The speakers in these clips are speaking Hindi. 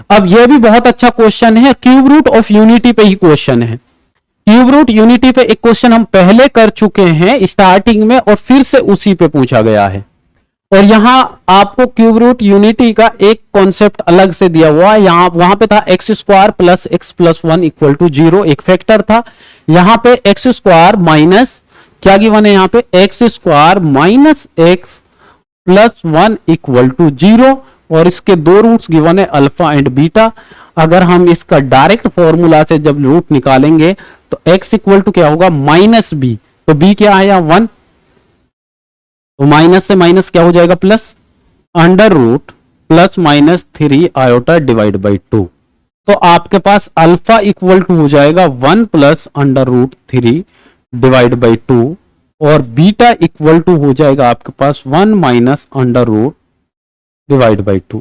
अब यह भी बहुत अच्छा क्वेश्चन है, क्यूब रूट ऑफ यूनिटी पे ही क्वेश्चन है। क्यूब रूट यूनिटी पे एक क्वेश्चन हम पहले कर चुके हैं स्टार्टिंग में, और फिर से उसी पे पूछा गया है। और यहां आपको क्यूब रूट यूनिटी का एक कॉन्सेप्ट अलग से दिया हुआ है। यहां वहां पे था x square plus x plus one equal to zero, एक फैक्टर था। यहां पे एक्स स्क्वायर माइनस क्या गिवन है, यहां पे x square minus x plus one equal to zero, और इसके दो रूट्स गिवन है अल्फा एंड बीटा। अगर हम इसका डायरेक्ट फॉर्मूला से जब रूट निकालेंगे तो x इक्वल टू क्या होगा, माइनस बी, तो b क्या आया, वन, तो माइनस से माइनस क्या हो जाएगा, plus, under root plus minus three iota divide by two. तो आपके पास अल्फा इक्वल टू हो जाएगा one plus under root three divide by two, और बीटा इक्वल टू हो जाएगा आपके पास one minus under root divide by two.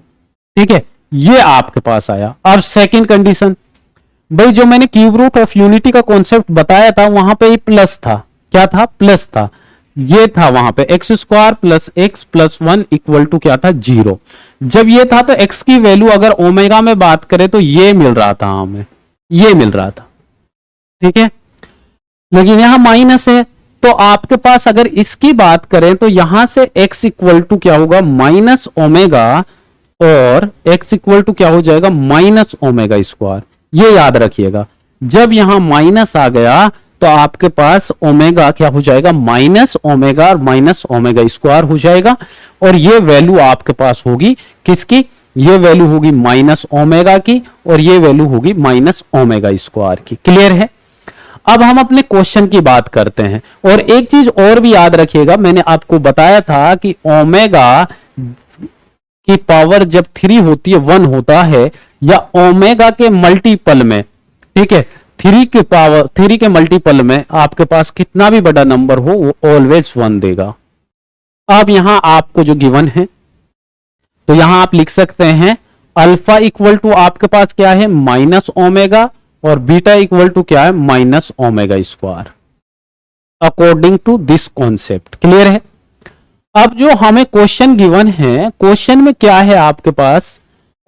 ठीक है, ये आपके पास आया। अब सेकंड कंडीशन, भाई जो मैंने क्यूब रूट ऑफ यूनिटी का कॉन्सेप्ट बताया था वहां पे प्लस था, क्या था, प्लस था, ये था वहां पे x square plus x plus one equal to क्या था, जीरो। जब ये था तो एक्स की वैल्यू अगर ओमेगा में बात करें तो ये मिल रहा था हमें, ये मिल रहा था। ठीक है, लेकिन यहां माइनस है, तो आपके पास अगर इसकी बात करें तो यहां से x इक्वल टू क्या होगा, माइनस ओमेगा, और x इक्वल टू क्या हो जाएगा, माइनस ओमेगा स्क्वायर। ये याद रखिएगा, जब यहां माइनस आ गया तो आपके पास ओमेगा क्या हो जाएगा, माइनस ओमेगा, और माइनस ओमेगा स्क्वायर हो जाएगा। और ये वैल्यू आपके पास होगी किसकी, ये वैल्यू होगी माइनस ओमेगा की, और ये वैल्यू होगी माइनस ओमेगा स्क्वायर की। क्लियर है। अब हम अपने क्वेश्चन की बात करते हैं। और एक चीज और भी याद रखिएगा, मैंने आपको बताया था कि ओमेगा की पावर जब थ्री होती है, वन होता है, या ओमेगा के मल्टीपल में, ठीक है, थ्री के पावर, थ्री के मल्टीपल में आपके पास कितना भी बड़ा नंबर हो वो ऑलवेज वन देगा। अब यहां आपको जो गिवन है तो यहां आप लिख सकते हैं अल्फा इक्वल टू आपके पास क्या है, माइनस ओमेगा, और बीटा इक्वल टू क्या है, minus omega square, according to this concept. Clear है। अब जो हमें क्वेश्चन गिवन है, क्वेश्चन में क्या है आपके पास,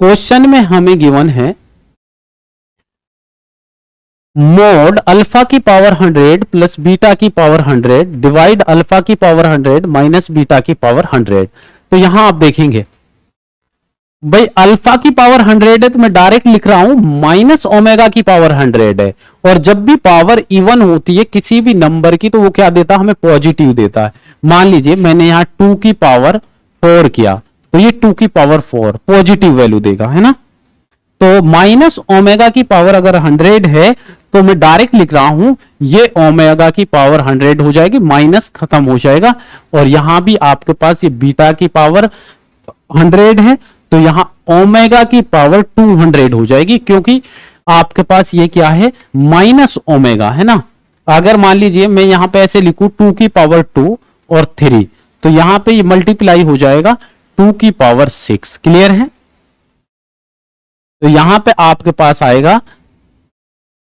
क्वेश्चन में हमें गिवन है मोड अल्फा की पावर 100 प्लस बीटा की पावर 100 डिवाइड अल्फा की पावर 100 माइनस बीटा की पावर 100। तो यहां आप देखेंगे भाई अल्फा की पावर 100 है तो मैं डायरेक्ट लिख रहा हूं माइनस ओमेगा की पावर 100 है, और जब भी पावर इवन होती है किसी भी नंबर की तो वो क्या देता है, हमें पॉजिटिव देता है। मान लीजिए मैंने यहां 2 की पावर 4 किया तो ये 2 की पावर 4 पॉजिटिव वैल्यू देगा, है ना। तो माइनस ओमेगा की पावर अगर 100 है तो मैं डायरेक्ट लिख रहा हूं ये ओमेगा की पावर 100 हो जाएगी, माइनस खत्म हो जाएगा। और यहां भी आपके पास ये बीटा की पावर 100 है तो यहां ओमेगा की पावर 200 हो जाएगी, क्योंकि आपके पास ये क्या है, माइनस ओमेगा, है ना। अगर मान लीजिए मैं यहां पे ऐसे लिखूं 2 की पावर 2 और 3, तो यहां पे ये मल्टीप्लाई हो जाएगा 2 की पावर 6। क्लियर है। तो यहां पे आपके पास आएगा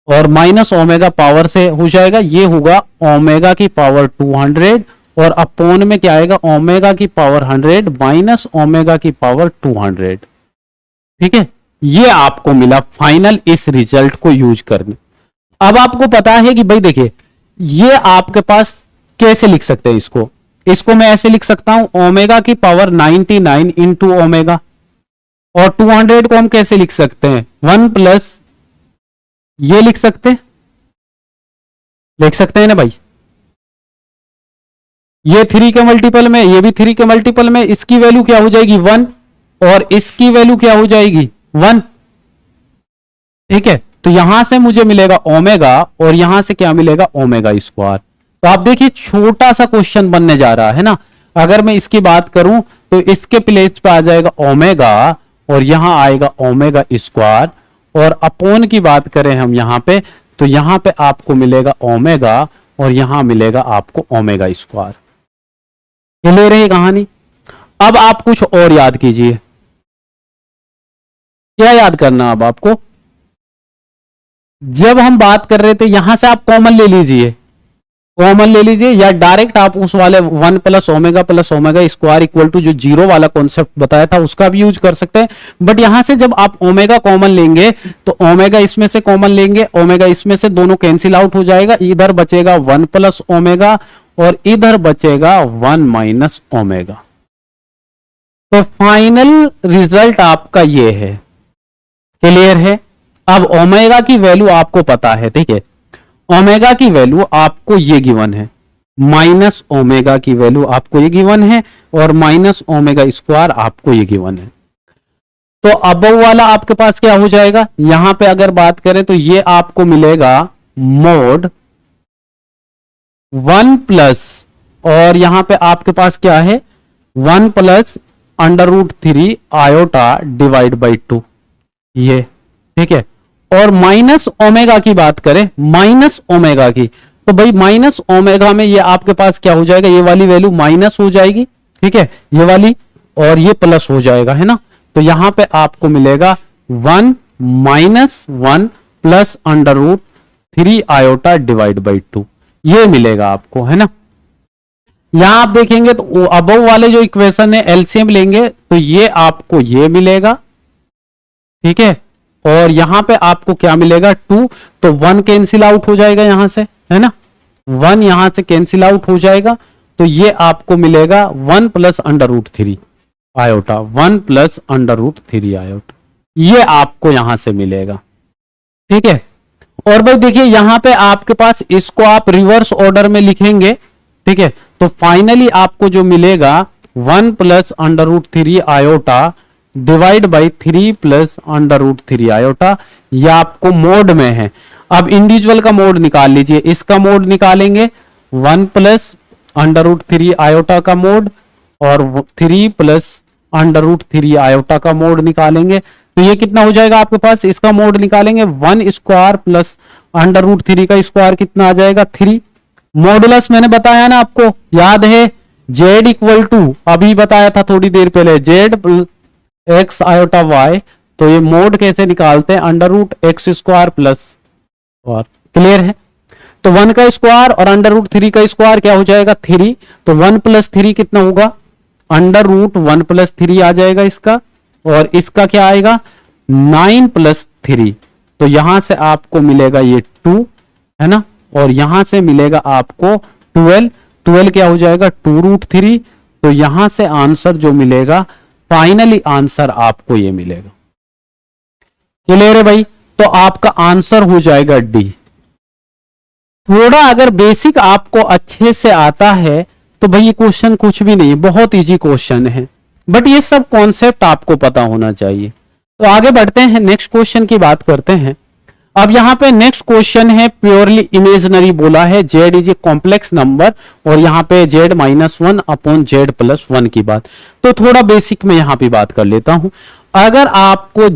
और माइनस ओमेगा पावर से हो जाएगा, ये होगा ओमेगा की पावर 200, और अपोन में क्या आएगा, ओमेगा की पावर 100 माइनस ओमेगा की पावर 200। ठीक है, ये आपको मिला फाइनल इस रिजल्ट को यूज करने। अब आपको पता है कि भाई देखिए ये आपके पास कैसे लिख सकते हैं इसको, इसको मैं ऐसे लिख सकता हूं ओमेगा की पावर 99 इंटू ओमेगा, और 200 को हम कैसे लिख सकते हैं, 1 प्लस ये लिख सकते हैं ना भाई, ये 3 के मल्टीपल में, ये भी 3 के मल्टीपल में, इसकी वैल्यू क्या हो जाएगी 1, और इसकी वैल्यू क्या हो जाएगी 1। ठीक है, तो यहां से मुझे मिलेगा ओमेगा, और यहां से क्या मिलेगा, ओमेगा स्क्वायर। तो आप देखिए छोटा सा क्वेश्चन बनने जा रहा है ना। अगर मैं इसकी बात करूं तो इसके प्लेस पे आ जाएगा ओमेगा, और यहां आएगा ओमेगा स्क्वायर, और अपोन की बात करें हम यहां पे तो यहां पे आपको मिलेगा ओमेगा, और यहां मिलेगा आपको ओमेगा स्क्वायर। ये ले रही कहानी। अब आप कुछ और याद कीजिए, क्या याद करना अब आपको, जब हम बात कर रहे थे यहां से आप कॉमन ले लीजिए, कॉमन ले लीजिए, या डायरेक्ट आप उस वाले 1 plus omega square equal to जो जीरो वाला कॉन्सेप्ट बताया था उसका भी यूज कर सकते हैं। बट यहां से जब आप ओमेगा कॉमन लेंगे तो ओमेगा इसमें से कॉमन लेंगे, ओमेगा इसमें से दोनों कैंसिल आउट हो जाएगा, इधर बचेगा 1 प्लस ओमेगा और इधर बचेगा 1 माइनस ओमेगा। तो फाइनल रिजल्ट आपका ये है। क्लियर है? अब ओमेगा की वैल्यू आपको पता है, ठीक है, ओमेगा की वैल्यू आपको ये गिवन है, माइनस ओमेगा की वैल्यू आपको ये गिवन है और माइनस ओमेगा स्क्वायर आपको ये गिवन है। तो अब वाला आपके पास क्या हो जाएगा, यहां पे अगर बात करें तो ये आपको मिलेगा मोड 1 प्लस, और यहां पे आपके पास क्या है 1 प्लस √3 आयोटा डिवाइड बाई 2, ये ठीक है। और माइनस ओमेगा की बात करें, माइनस ओमेगा की, तो भाई माइनस ओमेगा में ये आपके पास क्या हो जाएगा, ये वाली वैल्यू माइनस हो जाएगी, ठीक है, ये वाली, और ये प्लस हो जाएगा, है ना। तो यहां पे आपको मिलेगा 1 minus 1 plus √3 iota divide by 2, ये मिलेगा आपको, है ना। यहां आप देखेंगे तो अबव वाले जो इक्वेशन है एलसीएम लेंगे तो ये आपको ये मिलेगा, ठीक है, और यहां पे आपको क्या मिलेगा 2, तो 1 कैंसिल आउट हो जाएगा यहां से, है ना, 1 यहां से कैंसिल आउट हो जाएगा, तो ये आपको मिलेगा 1 प्लस √3 आयोटा, 1 प्लस √3 आयोटा, ये आपको यहां से मिलेगा, ठीक है। और भाई देखिए यहां पे आपके पास इसको आप रिवर्स ऑर्डर में लिखेंगे, ठीक है, तो फाइनली आपको जो मिलेगा 1 plus √3 iota divide by 3 plus √3 iota, ये आपको मोड में है। अब इंडिविजुअल का मोड निकाल लीजिए, इसका मोड निकालेंगे 1 प्लस √3 आयोटा का मोड और 3 प्लस √3 आयोटा का मोड निकालेंगे, तो ये कितना हो जाएगा आपके पास, इसका मोड निकालेंगे 1 स्क्वायर प्लस √3 का स्क्वायर कितना आ जाएगा 3। मॉडुलस मैंने बताया ना आपको, याद है, z इक्वल टू अभी बताया था थोड़ी देर पहले, z x आयोटा y, तो ये मोड कैसे निकालते हैं, √x स्क्वायर प्लस, और क्लियर है। तो 1 का स्क्वायर और √3 का स्क्वायर क्या हो जाएगा 3, तो 1 प्लस 3 कितना होगा, √1 प्लस 3 आ जाएगा इसका, और इसका क्या आएगा 9 प्लस 3, तो यहां से आपको मिलेगा ये 2, है ना, और यहां से मिलेगा आपको 12 क्या हो जाएगा 2√3, तो यहां से आंसर जो मिलेगा फाइनली आंसर आपको ये मिलेगा। क्लियर है भाई? तो आपका आंसर हो जाएगा डी। थोड़ा अगर बेसिक आपको अच्छे से आता है तो भाई ये क्वेश्चन कुछ भी नहीं, बहुत इजी क्वेश्चन है, बट ये सब कॉन्सेप्ट आपको पता होना चाहिए। तो आगे बढ़ते हैं, नेक्स्ट क्वेश्चन की बात करते हैं। अब यहां पे नेक्स्ट क्वेश्चन है प्योरली इमेजिनरी बोला है, z is a complex number, और यहां पे z -1 अपॉन z +1 की बात। तो थोड़ा बेसिक में यहां पे बात कर लेता हूं। अगर आपको